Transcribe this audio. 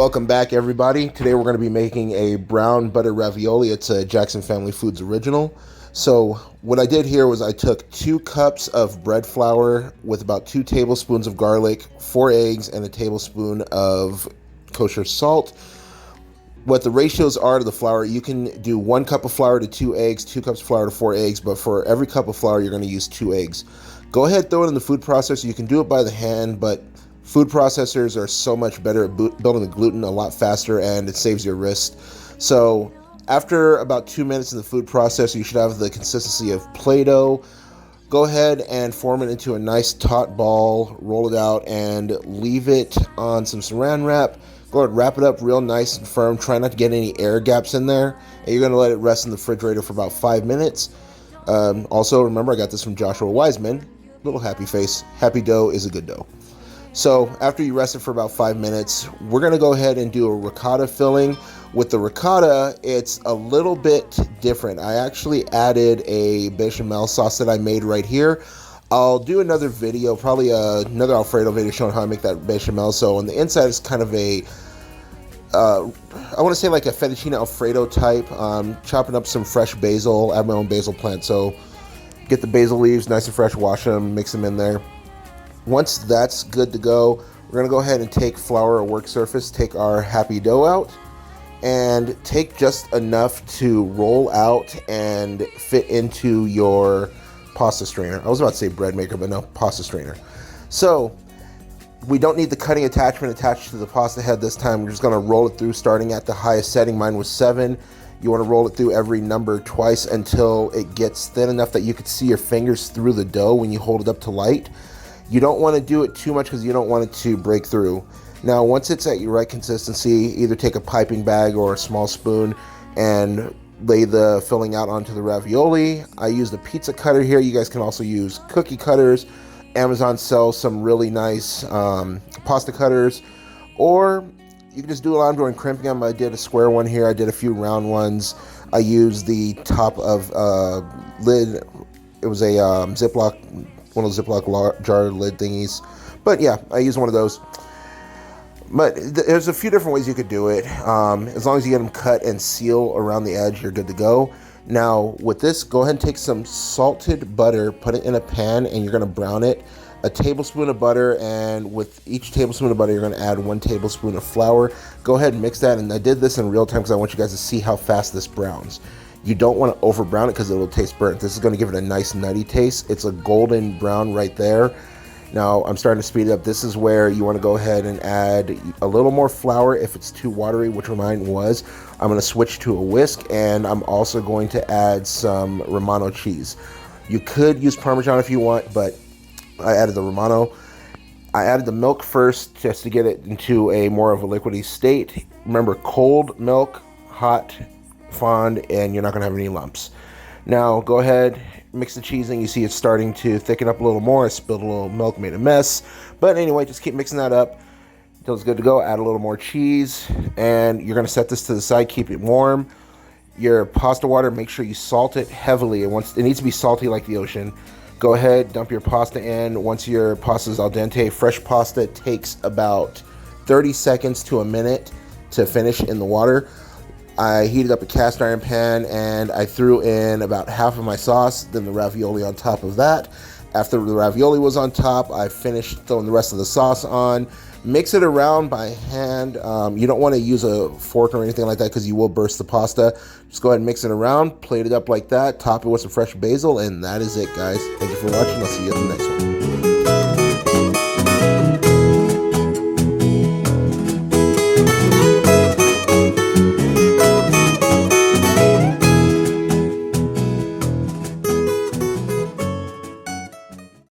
welcome back everybody. Today we're going to be making a brown butter ravioli. It's a Jackson Family Foods original. So what I did here was I took 2 cups of bread flour with about 2 tablespoons of garlic, 4 eggs, and a tablespoon of kosher salt. What the ratios are to the flour, you can do 1 cup of flour to 2 eggs, 2 cups of flour to 4 eggs, but for every cup of flour you're going to use 2 eggs. Go ahead, throw it in the food processor. You can do it by the hand, but food processors are so much better at building the gluten a lot faster, and it saves your wrist. So after about 2 minutes in the food processor, you should have the consistency of Play-Doh. Go ahead and form it into a nice taut ball, roll it out, and leave it on some saran wrap. Go ahead, wrap it up real nice and firm. Try not to get any air gaps in there. And you're going to let it rest in the refrigerator for about 5 minutes. Also, remember, I got this from Joshua Wiseman. Little happy face. Happy dough is a good dough. So after you rest it for about 5 minutes, we're going to go ahead and do a ricotta filling. With the ricotta, it's a little bit different. I actually added a bechamel sauce that I made right here. I'll do another video, probably another Alfredo video showing how I make that bechamel. So on the inside is kind of a, I want to say like a fettuccine Alfredo type. Chopping up some fresh basil. I have my own basil plant. So get the basil leaves nice and fresh, wash them, mix them in there. Once that's good to go, we're going to go ahead and take flour or work surface, take our happy dough out, and take just enough to roll out and fit into your pasta strainer. I was about to say bread maker, but no, pasta strainer. So we don't need the cutting attachment attached to the pasta head this time. We're just going to roll it through starting at the highest setting. Mine was 7. You want to roll it through every number twice until it gets thin enough that you could see your fingers through the dough when you hold it up to light. You don't want to do it too much because you don't want it to break through. Now, once it's at your right consistency, either take a piping bag or a small spoon and lay the filling out onto the ravioli. I used a pizza cutter here. You guys can also use cookie cutters. Amazon sells some really nice pasta cutters, or you can just do a lot. I'm doing crimping them. I did a square one here. I did a few round ones. I used the top of lid. It was a Ziploc, one of those Ziploc jar lid thingies. But yeah, I used one of those. But there's a few different ways you could do it. As long as you get them cut and seal around the edge, you're good to go. Now with this, go ahead and take some salted butter, put it in a pan, and you're going to brown it. A tablespoon of butter, and with each tablespoon of butter, you're going to add 1 tablespoon of flour. Go ahead and mix that, and I did this in real time because I want you guys to see how fast this browns. You don't want to over brown it because it will taste burnt. This is going to give it a nice nutty taste. It's a golden brown right there. Now I'm starting to speed it up. This is where you want to go ahead and add a little more flour if it's too watery, which mine was. I'm going to switch to a whisk, and I'm also going to add some Romano cheese. You could use Parmesan if you want, but I added the Romano. I added the milk first just to get it into a more of a liquidy state. Remember, cold milk, hot fond, and you're not going to have any lumps. Now go ahead, mix the cheese in. You see it's starting to thicken up a little more. I spilled a little milk, made a mess. But anyway, just keep mixing that up until it's good to go. Add a little more cheese, and you're going to set this to the side. Keep it warm. Your pasta water, make sure you salt it heavily. It needs to be salty like the ocean. Go ahead, dump your pasta in. Once your pasta is al dente, fresh pasta takes about 30 seconds to a minute to finish in the water. I heated up a cast iron pan, and I threw in about half of my sauce, then the ravioli on top of that. After the ravioli was on top, I finished throwing the rest of the sauce on. Mix it around by hand. You don't want to use a fork or anything like that because you will burst the pasta. Just go ahead and mix it around, plate it up like that, top it with some fresh basil, and that is it, guys. Thank you for watching. I'll see you in the next one.